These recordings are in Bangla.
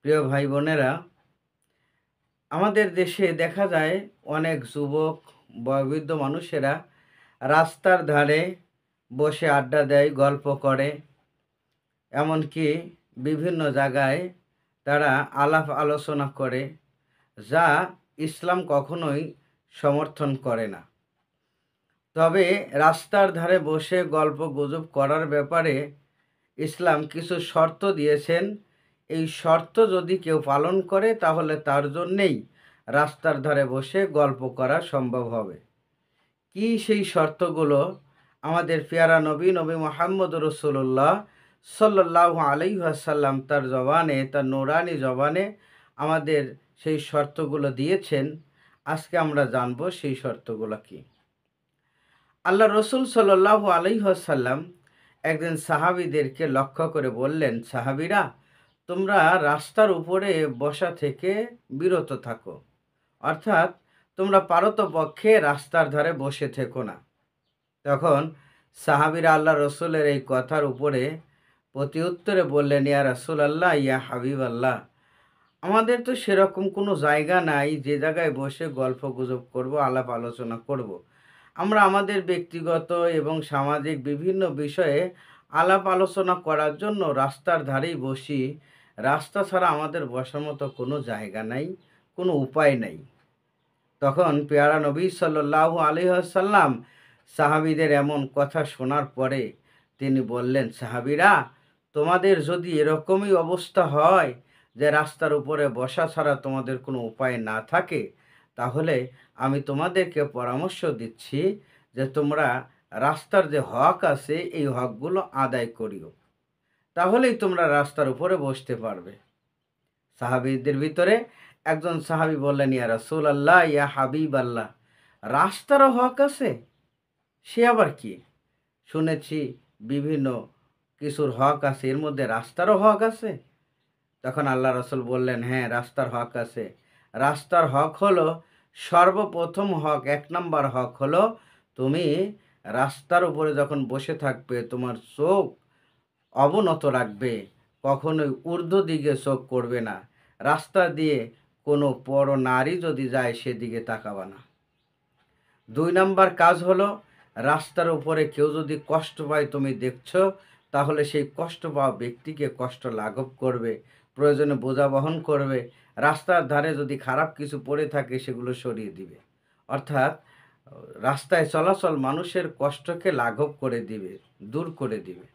প্রিয় ভাই বোনেরা, আমাদের দেশে দেখা যায় অনেক যুবক বয়োবৃদ্ধ মানুষেরা রাস্তার ধারে বসে আড্ডা দেয়, গল্প করে। এমনকি বিভিন্ন জায়গায় তারা আলাপ আলোচনা করে, যা ইসলাম কখনোই সমর্থন করে না। তবে রাস্তার ধারে বসে গল্প গুজব করার ব্যাপারে ইসলাম কিছু শর্ত দিয়েছেন। এই শর্ত যদি কেউ পালন করে তাহলে তার জন্যেই রাস্তার ধারে বসে গল্প করা সম্ভব হবে। কি সেই শর্তগুলো? আমাদের পেয়ারা নবী মুহাম্মদ রসুল্লাহ সাল্লাল্লাহু আলাইহি ওয়াসাল্লাম তার জবানে, তার নুরানি জবানে আমাদের সেই শর্তগুলো দিয়েছেন। আজকে আমরা জানব সেই শর্তগুলো কি। আল্লাহ রসুল সাল্লাল্লাহু আলাইহি ওয়াসাল্লাম একদিন সাহাবীদেরকে লক্ষ্য করে বললেন, সাহাবীরা, তোমরা রাস্তার উপরে বসা থেকে বিরত থাকো। অর্থাৎ তোমরা পারতপক্ষে রাস্তার ধারে বসে থেকো না। তখন সাহাবীরা আল্লাহ রসুলের এই কথার উপরে প্রতি উত্তরে বললেন, ইয়া রাসূলাল্লাহ, ইয়া হাবিব আল্লাহ, আমাদের তো সেরকম কোনো জায়গা নাই যে জায়গায় বসে গল্প গুজব করবো, আলাপ আলোচনা করব। আমরা আমাদের ব্যক্তিগত এবং সামাজিক বিভিন্ন বিষয়ে আলাপ আলোচনা করার জন্য রাস্তার ধারেই বসি। রাস্তা ছাড়া আমাদের বসার মতো কোনো জায়গা নাই, কোনো উপায় নাই। তখন পেয়ারা নবী সাল্লাল্লাহু আলাইহি ওয়াসাল্লাম সাহাবীদের এমন কথা শোনার পরে তিনি বললেন, সাহাবীরা, তোমাদের যদি এরকমই অবস্থা হয় যে রাস্তার উপরে বসা ছাড়া তোমাদের কোনো উপায় না থাকে, তাহলে আমি তোমাদেরকে পরামর্শ দিচ্ছি যে তোমরা রাস্তার যে হক আছে এই হকগুলো আদায় করিও। তাহলেই তোমরা রাস্তার উপরে বসতে পারবে। সাহাবীদের ভিতরে একজন সাহাবী বললেন, ইয়া রাসূলাল্লাহ, ইয়া হাবিবাল্লাহ, রাস্তারও হক আছে? সে আবার কি? শুনেছি বিভিন্ন কিছুর হক আছে, এর মধ্যে রাস্তারও হক আছে? তখন আল্লাহ রাসূল বললেন, হ্যাঁ, রাস্তার হক আছে। রাস্তার হক হলো, সর্বপ্রথম হক, ১ নাম্বার হক হলো, তুমি রাস্তার উপরে যখন বসে থাকবে তোমার চোখ অবনত রাখবে, কখনোই ঊর্ধ্ব দিকে চোখ করবে না। রাস্তা দিয়ে কোনো পর নারী যদি যায় সেদিকে তাকাবা না। ২ নাম্বার কাজ হলো, রাস্তার উপরে কেউ যদি কষ্ট পায় তুমি দেখছো, তাহলে সেই কষ্ট পাওয়া ব্যক্তিকে কষ্ট লাঘব করবে, প্রয়োজনে বোঝা বহন করবে। রাস্তার ধারে যদি খারাপ কিছু পড়ে থাকে সেগুলো সরিয়ে দিবে। অর্থাৎ রাস্তায় চলাচল মানুষের কষ্টকে লাঘব করে দিবে, দূর করে দিবে।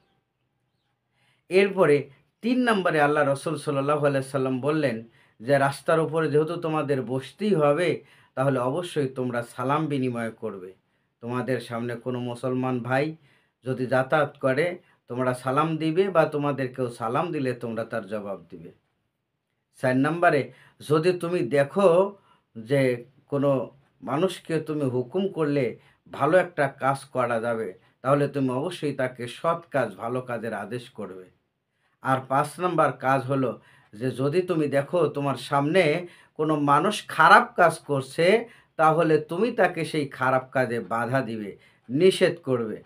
এরপরে ৩ নম্বরে আল্লাহ রসুল সাল্লাল্লাহু আলাইহি সাল্লাম বললেন যে রাস্তার উপরে যেহেতু তোমাদের বসতেই হবে, তাহলে অবশ্যই তোমরা সালাম বিনিময় করবে। তোমাদের সামনে কোনো মুসলমান ভাই যদি যাতায়াত করে, তোমরা সালাম দিবে, বা তোমাদের কেউ সালাম দিলে তোমরা তার জবাব দিবে। ৪ নম্বরে, যদি তুমি দেখো যে কোনো মানুষকে তুমি হুকুম করলে ভালো একটা কাজ করা যাবে, তাহলে তুমি অবশ্যই তাকে সৎ কাজ, ভালো কাজের আদেশ করবে। আর ৫ নাম্বার কাজ হলো যে যদি তুমি দেখো তোমার সামনে কোনো মানুষ খারাপ কাজ করছে, তাহলে তুমি তাকে সেই খারাপ কাজে বাধা দিবে, নিষেধ করবে।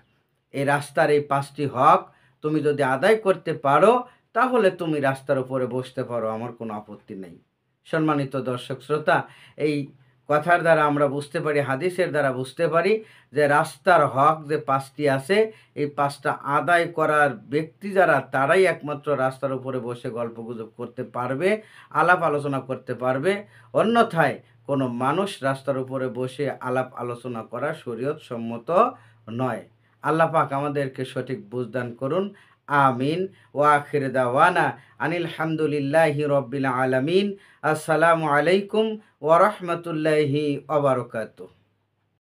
এই রাস্তার এই ৫ টি হক তুমি যদি আদায় করতে পারো, তাহলে তুমি রাস্তার উপরে বসতে পারো, আমার কোনো আপত্তি নেই। সম্মানিত দর্শক শ্রোতা, এই কথার দ্বারা আমরা বুঝতে পারি, হাদিসের দ্বারা বুঝতে পারি যে রাস্তার হক যে ৫ টি আছে, এই ৫ টা আদায় করার ব্যক্তি যারা, তারাই একমাত্র রাস্তার উপরে বসে গল্পগুজব করতে পারবে, আলাপ আলোচনা করতে পারবে। অন্যথায় কোনো মানুষ রাস্তার উপরে বসে আলাপ আলোচনা করা শরীয়ত সম্মত নয়। আল্লাহ পাক আমাদেরকে সঠিক বুঝদান করুন। আমিন। ওয়া আখির দাওয়ানা আনিল হামদুলিল্লাহি রব্বিল আলামিন। আসসালামু আলাইকুম ওয়া রাহমাতুল্লাহি ওয়া বারাকাতুহু।